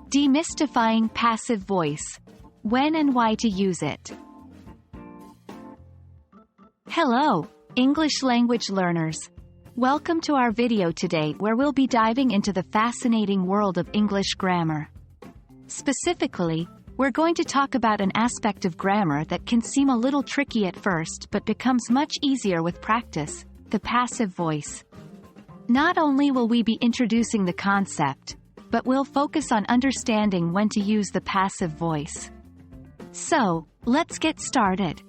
Demystifying passive voice. When and why to use it. Hello, English language learners. Welcome to our video today where we'll be diving into the fascinating world of English grammar. Specifically, we're going to talk about an aspect of grammar that can seem a little tricky at first but becomes much easier with practice, the passive voice. Not only will we be introducing the concept, but we'll focus on understanding when to use the passive voice. So, let's get started.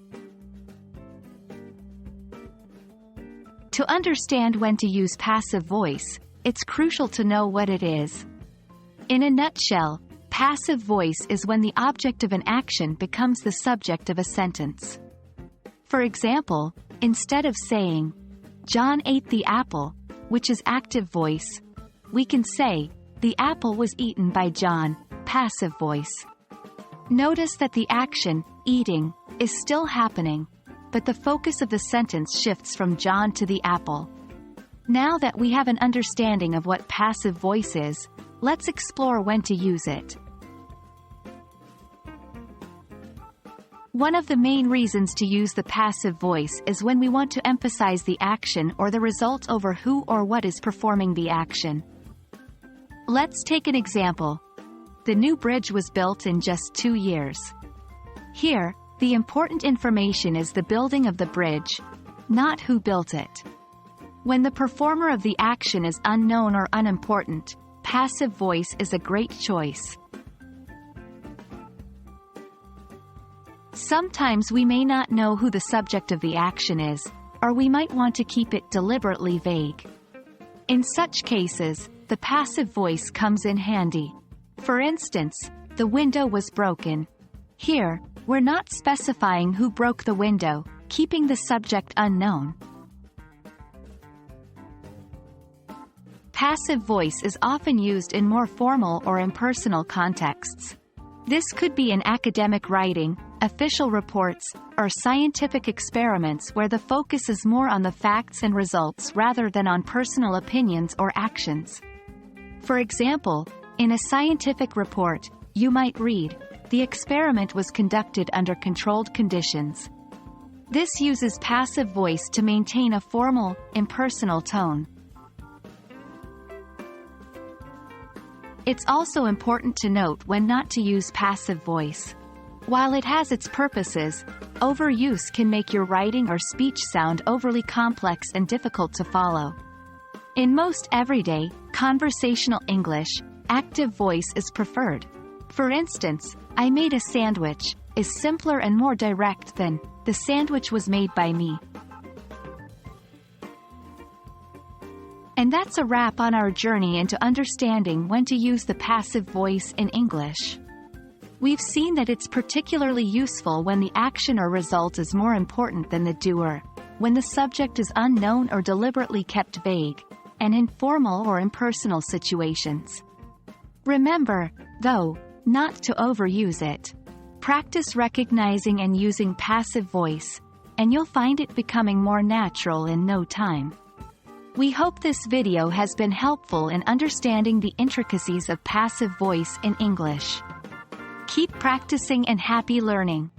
To understand when to use passive voice, it's crucial to know what it is. In a nutshell, passive voice is when the object of an action becomes the subject of a sentence. For example, instead of saying, "John ate the apple," which is active voice, we can say, "The apple was eaten by John," passive voice. Notice that the action, eating, is still happening, but the focus of the sentence shifts from John to the apple. Now that we have an understanding of what passive voice is, let's explore when to use it. One of the main reasons to use the passive voice is when we want to emphasize the action or the result over who or what is performing the action. Let's take an example. The new bridge was built in just 2 years. Here, the important information is the building of the bridge, not who built it. When the performer of the action is unknown or unimportant, passive voice is a great choice. Sometimes we may not know who the subject of the action is, or we might want to keep it deliberately vague. In such cases, the passive voice comes in handy. For instance, the window was broken. Here, we're not specifying who broke the window, keeping the subject unknown. Passive voice is often used in more formal or impersonal contexts. This could be in academic writing, official reports, or scientific experiments where the focus is more on the facts and results rather than on personal opinions or actions. For example, in a scientific report, you might read, "The experiment was conducted under controlled conditions." This uses passive voice to maintain a formal, impersonal tone. It's also important to note when not to use passive voice. While it has its purposes, overuse can make your writing or speech sound overly complex and difficult to follow. In most everyday, conversational English, active voice is preferred. For instance, "I made a sandwich" is simpler and more direct than "The sandwich was made by me." And that's a wrap on our journey into understanding when to use the passive voice in English. We've seen that it's particularly useful when the action or result is more important than the doer, when the subject is unknown or deliberately kept vague, and in formal or impersonal situations. Remember, though, not to overuse it. Practice recognizing and using passive voice, and you'll find it becoming more natural in no time. We hope this video has been helpful in understanding the intricacies of passive voice in English. Keep practicing and happy learning!